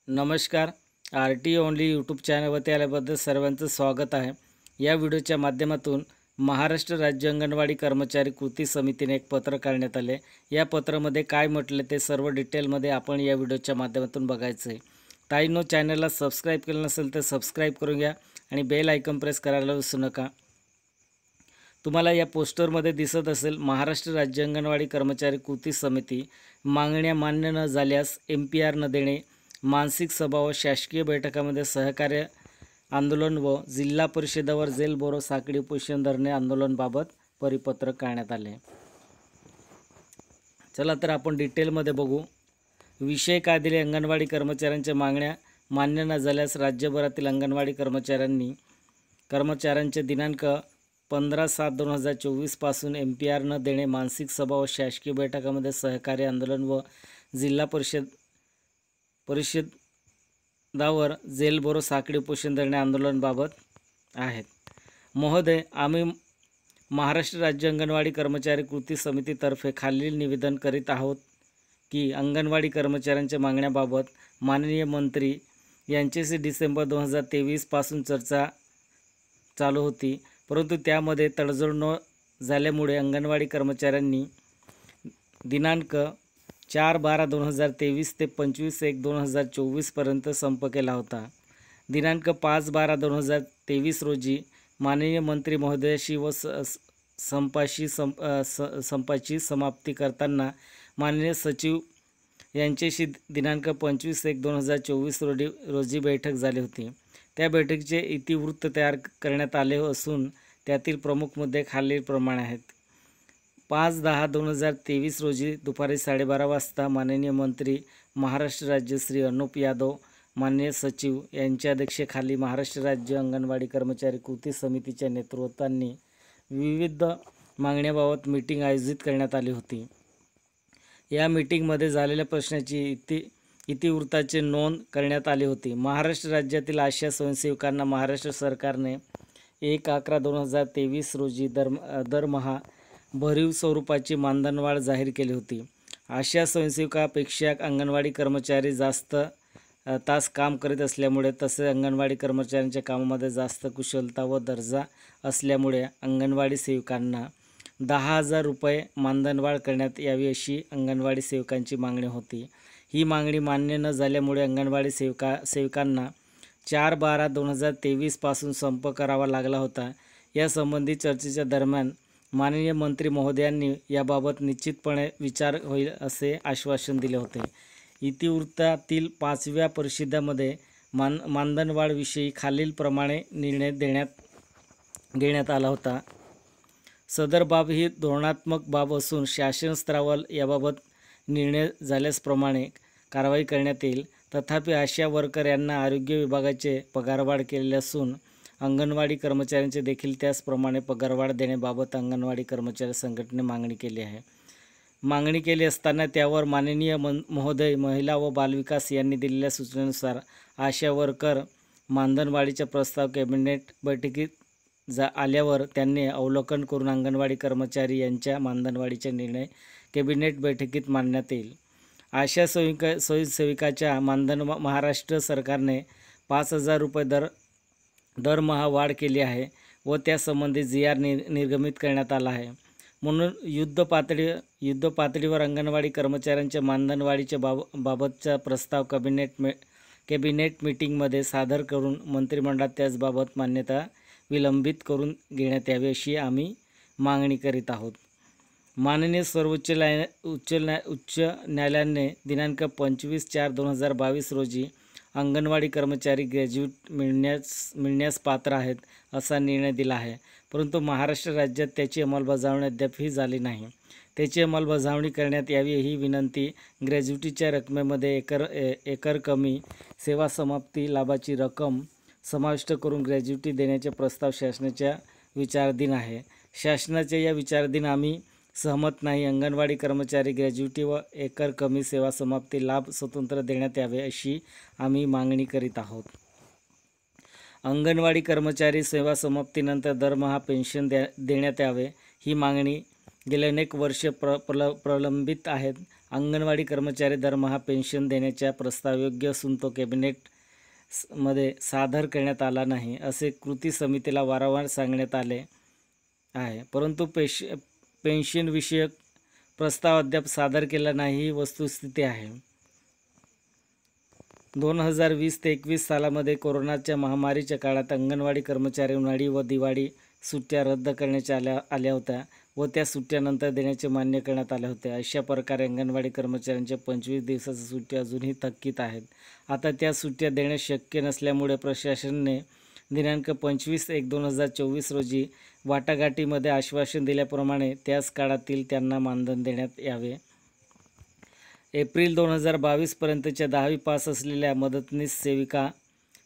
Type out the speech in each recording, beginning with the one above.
नमस्कार. RT only YouTube चॅनलवरती आल्याबद्दल सर्वांचं स्वागत आहे. या व्हिडिओच्या माध्यमातून महाराष्ट्र राज्य अंगणवाडी कर्मचारी कृती समितीने एक पत्र काढण्यात आले. या पत्रामध्ये काय म्हटले ते सर्व डिटेलमध्ये आपण या व्हिडिओच्या माध्यमातून बघायचं आहे. ताईंनो, चॅनलला सबस्क्राईब केलं नसेल तर सबस्क्राईब करून घ्या आणि बेल आयकॉन प्रेस करायला विसरू नका. तुम्हाला या पोस्टरमध्ये दिसत असेल, महाराष्ट्र राज्य अंगणवाडी कर्मचारी कृती समिती मागण्या मान्य न झाल्यास MPR न देणे, मानसिक सभा व शासकीय बैठकामध्ये सहकार्य आंदोलन व जिल्हा परिषदेवर जेल बोरो साखळी उपोषण धरणे आंदोलनाबाबत परिपत्रक काढण्यात आले. चला तर आपण डिटेलमध्ये बघू. विषय काय दिले. अंगणवाडी कर्मचाऱ्यांच्या मागण्या मान्य न झाल्यास राज्यभरातील अंगणवाडी कर्मचाऱ्यांचे दिनांक 15/7/2024 पासून MPR न देणे, मानसिक सभा व शासकीय बैठकामध्ये सहकार्य आंदोलन व जिल्हा परिषदावर जेल बोरो साखळी उपोषण धरणे आंदोलनाबाबत आहेत. महोदय, आम्ही महाराष्ट्र राज्य अंगणवाडी कर्मचारी कृती समितीतर्फे खालील निवेदन करीत आहोत की अंगणवाडी कर्मचाऱ्यांच्या मागण्याबाबत माननीय मंत्री यांच्याशी डिसेंबर 2023 पासून चर्चा चालू होती, परंतु त्यामध्ये तडजोड न झाल्यामुळे अंगणवाडी कर्मचाऱ्यांनी दिनांक 4/12/2023 ते 25/1/2024 पर्यंत संप केला होता. दिनांक 5/12/2023 रोजी माननीय मंत्री महोदयाशी व संपाची समाप्ती करताना माननीय सचिव यांच्याशी दिनांक 25/1/2024 रोजी बैठक झाली होती. त्या बैठकीचे इतिवृत्त तयार करण्यात आले असून त्यातील प्रमुख मुद्दे खालीलप्रमाणे आहेत. 5/10/2023 रोजी दुपारी 12:30 वाजता माननीय मंत्री महाराष्ट्र राज्य श्री अनुप यादव, माननीय सचिव यांच्या अध्यक्षतेखाली महाराष्ट्र राज्य अंगणवाडी कर्मचारी कृती समितीच्या नेतृत्वाने विविध मागण्याबाबत मीटिंग आयोजित करण्यात आली होती. या मीटिंगमध्ये झालेल्या प्रश्नाची इतिवृत्ताची नोंद करण्यात आली होती. महाराष्ट्र राज्यातील आशा स्वयंसेवकांना महाराष्ट्र सरकारने 1/11/2023 रोजी दरमहा भरीव स्वरूपाची मानधनवाढ जाहीर केली होती. आशा स्वयंसेवकापेक्षा अंगणवाडी कर्मचारी जास्त तास काम करीत असल्यामुळे तसेच अंगणवाडी कर्मचाऱ्यांच्या कामामध्ये जास्त कुशलता व दर्जा असल्यामुळे अंगणवाडी सेविकांना 10,000 रुपये मानधनवाढ करण्यात यावी अशी अंगणवाडी सेवकांची मागणी होती. ही मागणी मान्य न झाल्यामुळे अंगणवाडी सेविकांना 4/12/2023 पासून संप करावा लागला होता. यासंबंधी चर्चेच्या दरम्यान माननीय मंत्री महोदयांनी याबाबत निश्चितपणे विचार होईल असे आश्वासन दिले होते. इतिवृत्तातील 5व्या परिषदेमध्ये मानधनवाढविषयी खालीलप्रमाणे निर्णय घेण्यात आला होता. सदर बाब ही धोरणात्मक बाब असून शासन स्तरावर याबाबत निर्णय झाल्याप्रमाणे कारवाई करण्यात येईल. तथापि आशा वर्कर यांना आरोग्य विभागाचे पगारवाढ केलेले असून अंगणवाडी कर्मचाऱ्यांचे देखील त्याचप्रमाणे पगारवाढ देण्याबाबत अंगणवाडी कर्मचारी संघटनेने मागणी केली असताना त्यावर माननीय महोदय महिला व बालविकास यांनी दिलेल्या सूचनेनुसार आशा वर्कर मानधनवाढीचा प्रस्ताव कॅबिनेट बैठकीत आल्यावर त्यांनी अवलोकन करून अंगणवाडी कर्मचारी यांच्या मानधनवाढीचा निर्णय कॅबिनेट बैठकीत मांडण्यात येईल. आशा स्वयंसेविकाच्या मानधन महाराष्ट्र सरकारने 5,000 रुपये दरमहा वाढ केली आहे व त्यासंबंधी GR निर्गमित करण्यात आला आहे. म्हणून युद्ध पातळीवर अंगणवाडी कर्मचाऱ्यांच्या मानधनवाढीच्या बाबतचा प्रस्ताव कॅबिनेट मीटिंगमध्ये सादर करून मंत्रिमंडळात त्याचबाबत मान्यता विलंबित करून घेण्यात यावी अशी आम्ही मागणी करीत आहोत. माननीय सर्वोच्च न्यायालयाने दिनांक 25/4/2022 रोजी अंगणवाडी कर्मचारी ग्रॅज्युएट मिळण्यास पात्र आहेत असा निर्णय दिला आहे, परंतु महाराष्ट्र राज्यात त्याची अंमलबजावणी अद्यापही झाली नाही. त्याची अंमलबजावणी करण्यात यावी ही विनंती. ग्रॅज्युटीच्या रकमेमध्ये एकर कमी सेवा समाप्ती लाभाची रक्कम समाविष्ट करून ग्रॅज्युटी देण्याचे प्रस्ताव शासनाच्या विचाराधीन आहे. शासनाच्या या विचाराधीन आम्ही सहमत नाही. अंगणवाडी कर्मचारी ग्रॅज्युटी व एकर कमी सेवा समाप्ती लाभ स्वतंत्र देण्यात यावे अशी आम्ही मागणी करीत आहोत. अंगणवाडी कर्मचारी सेवा समाप्तीनंतर दरमहा पेन्शन देण्यात यावे ही मागणी गेल्या अनेक वर्षे प्रलंबित आहेत. अंगणवाडी कर्मचारी दरमहा पेन्शन देण्याचा प्रस्ताव योग्य असून तो कॅबिनेटमध्ये सादर करण्यात आला नाही असे कृती समितीला वारंवार सांगण्यात आले आहे, परंतु पेन्शन विषयक प्रस्ताव अद्याप सादर केला नाही ही वस्तुस्थिती आहे. 2020 ते 21 सालामध्ये कोरोनाच्या महामारीच्या काळात अंगणवाडी कर्मचारी उन्हाळी व दिवाळी सुट्ट्या रद्द करण्यात आल्या होत्या व त्या सुट्ट्यानंतर देण्याचे मान्य करण्यात आले होते. अशा प्रकारे अंगणवाडी कर्मचाऱ्यांच्या 25 दिवसाच्या सुट्ट्या अजूनही थकीत आहेत. आता त्या सुट्ट्या देणे शक्य नसल्यामुळे प्रशासनाने दिनांक 25/1/2024 रोजी वाटाघाटीमध्ये आश्वासन दिल्याप्रमाणे त्याच काळातील त्यांना मानधन देण्यात यावे. एप्रिल 2022 पर्यंतच्या 10वी पास असलेल्या मदतनीस सेविका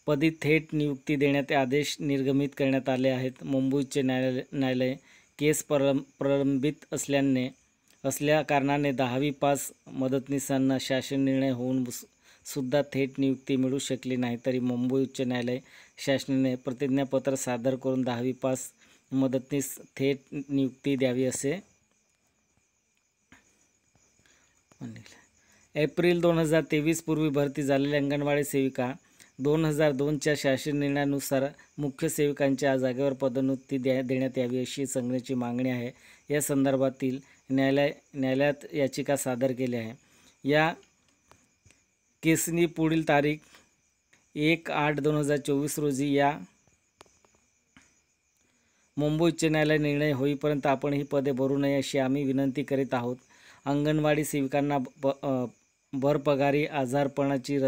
पदी थेट नियुक्ती देण्याचे आदेश निर्गमित करण्यात आले आहेत. मुंबई उच्च न्यायालय केस प्रलंबित असल्या कारणाने 10वी पास मदतनीसांना शासन निर्णय होऊन सुद्धा थेट नियुक्ती मिळू शकली नाही. तरी मुंबई उच्च न्यायालय शासनाने प्रतिज्ञापत्र सादर करून 10वी पास मदतनीस थेट नियुक्ती द्यावी असे म्हणले. एप्रिल 2023 पूर्वी भरती झालेल्या अंगणवाडी सेविका 2002च्या शासन निर्णयानुसार मुख्य सेविकांच्या जागेवर पदोन्नती देण्यात यावी अशी संघटनेची मागणी आहे. या संदर्भातील न्यायालयात याचिका सादर केली आहे. या केसनी पुढील तारीख 1/8/2024 रोजी या मुंबई उच्च न्यायालय निर्णय होईपर्यंत आपण ही पदे भरू नये अशी आम्ही विनंती करीत आहोत. अंगणवाडी सेविकांना भरपगारी आजारपणाची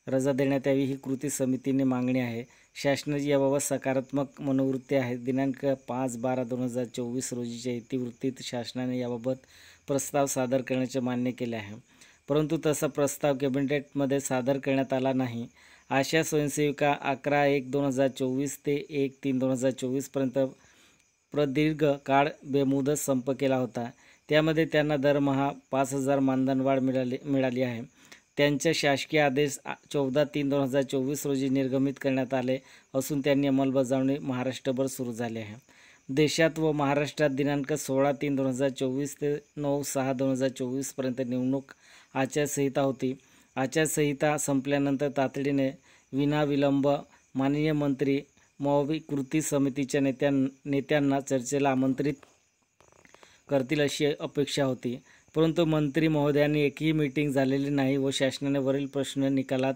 रजा देण्यात यावी ही कृती समितीने मागणी आहे. शासनाची याबाबत सकारात्मक मनोवृत्ती आहे. दिनांक 5/12/2024 रोजीच्या इतिवृत्तीत शासनाने याबाबत प्रस्ताव सादर करण्याचे मान्य केले आहे, परंतु तसा प्रस्ताव कॅबिनेटमध्ये सादर करण्यात आला नाही. आशा स्वयंसेविका 11/1/2024 ते 1/3/2024 पर्यंत प्रदीर्घ काळ बेमुदत संप केला होता. त्यामध्ये त्यांना दरमहा 5,000 मानधनवाढ मिळाली आहे. त्यांचे शासकीय आदेश 14/3/2024 रोजी निर्गमित करण्यात आले असून त्यांची अंमलबजावणी महाराष्ट्रभर सुरू झाली आहे. देशात व महाराष्ट्रात दिनांक 16/3/2024 ते 9/6/2024 पर्यंत निवडणूक आचारसंहिता होती. आचारसंहिता संपल्यानंतर तातडीने विनाविलंब माननीय मंत्री महोदय कृती समितीच्या नेत्यांना चर्चेला आमंत्रित करतील अशी अपेक्षा होती, परंतु मंत्री महोदयांनी एकही मीटिंग झालेली नाही व शासनाने वरील प्रश्न निकालात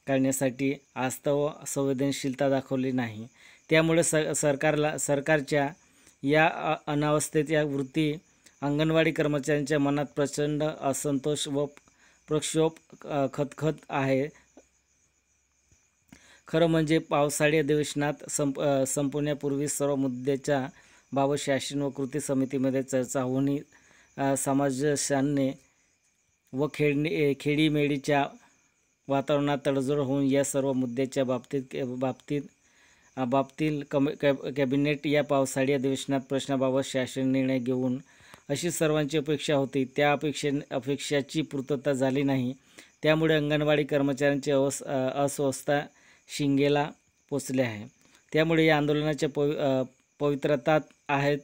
काढण्यासाठी आस्था व संवेदनशीलता दाखवली नाही. त्यामुळे सरकारच्या या अनावस्थेच्या वृत्ती अंगणवाडी कर्मचाऱ्यांच्या मनात प्रचंड असंतोष व प्रक्षोभ खतखत आहे. खरं म्हणजे पावसाळी अधिवेशनात संपण्यापूर्वी सर्व मुद्द्याच्या बाबत शासन व कृती समितीमध्ये चर्चा होऊन समाजशास्त्राने व खेडीमेडीच्या वातावरणात तडजोड होऊन या सर्व मुद्द्याच्या बाबतीत कॅबिनेट या पावसाळी अधिवेशनात प्रश्नाबाबत शासन निर्णय घेऊन अशी सर्वांची अपेक्षा होती. त्या अपेक्षाची पूर्तता झाली नाही. त्यामुळे अंगणवाडी कर्मचाऱ्यांची अस्वस्थता शिंगेला पोचले आहे. त्यामुळे या आंदोलनाच्या पवित्रतात आहेत.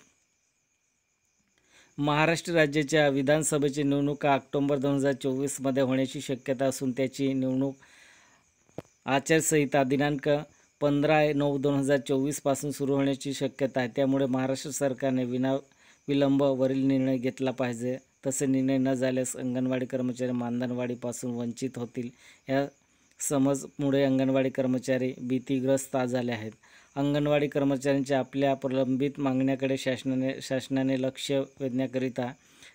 महाराष्ट्र राज्याच्या विधानसभेची निवडणुका ऑक्टोबर 2024 मध्ये होण्याची शक्यता असून त्याची निवडणूक आचारसंहिता दिनांक 15/9/2024 पासून सुरू होण्याची शक्यता आहे. त्यामुळे महाराष्ट्र सरकारने विनाविलंब वरील निर्णय घेतला पाहिजे. तसे निर्णय न झाल्यास अंगणवाडी कर्मचारी मानधनवाढीपासून वंचित होतील या समजमुळे अंगणवाडी कर्मचारी भीतीग्रस्त झाले आहेत. अंगणवाडी कर्मचाऱ्यांच्या आपल्या प्रलंबित मागण्याकडे शासनाने लक्ष वेधण्याकरिता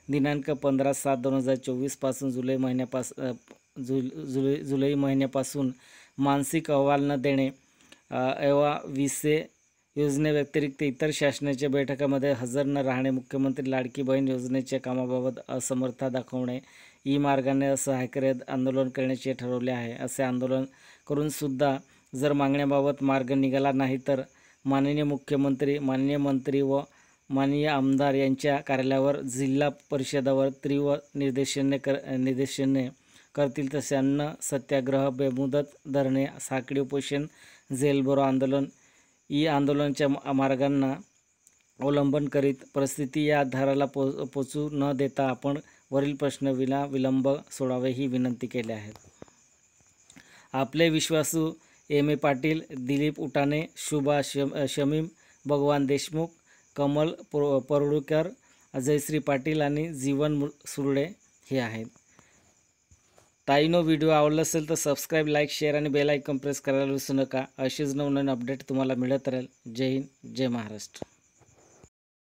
दिनांक 15/7/2024 पासून जुलै महिन्यापासून मासिक अहवाल न देणे, विसे योजनेव्यतिरिक्त इतर शासनाच्या बैठकांमध्ये हजर न राहणे, मुख्यमंत्री लाडकी बहीण योजनेच्या कामाबाबत असमर्थता दाखवणे, ई मार्गाने असहाय्य आंदोलन करण्याचे ठरवले आहे. असे आंदोलन करून सुद्धा जर मागण्याबाबत मार्ग निघाला नाही तर माननीय मुख्यमंत्री, माननीय मंत्री व माननीय आमदार यांच्या कार्यालयावर, जिल्हा परिषदावर तीव्र निदर्शने करतील. तसे अन्न सत्याग्रह, बेमुदत धरणे, साखळी उपोषण, जेलभरो आंदोलन ई आंदोलनाच्या मार्गांना अवलंबन करीत परिस्थिती या आधाराला पोचू न देता आपण वरील प्रश्न विलंब सोडावे ही विनंती केली आहे. आपले विश्वासू एम ए पाटील, दिलीप उटाणे, शुभा शमीम, भगवान देशमुख, कमल परुळकर, जयश्री पाटील आणि जीवन सुर्डे हे आहेत. ताईनो, व्हिडिओ आवडला असेल तर सबस्क्राईब, लाईक, शेअर आणि बेल आयकॉन प्रेस करायला विसरू नका. अशीच नवनवीन अपडेट तुम्हाला मिळत राहील. जय हिंद, जय महाराष्ट्र.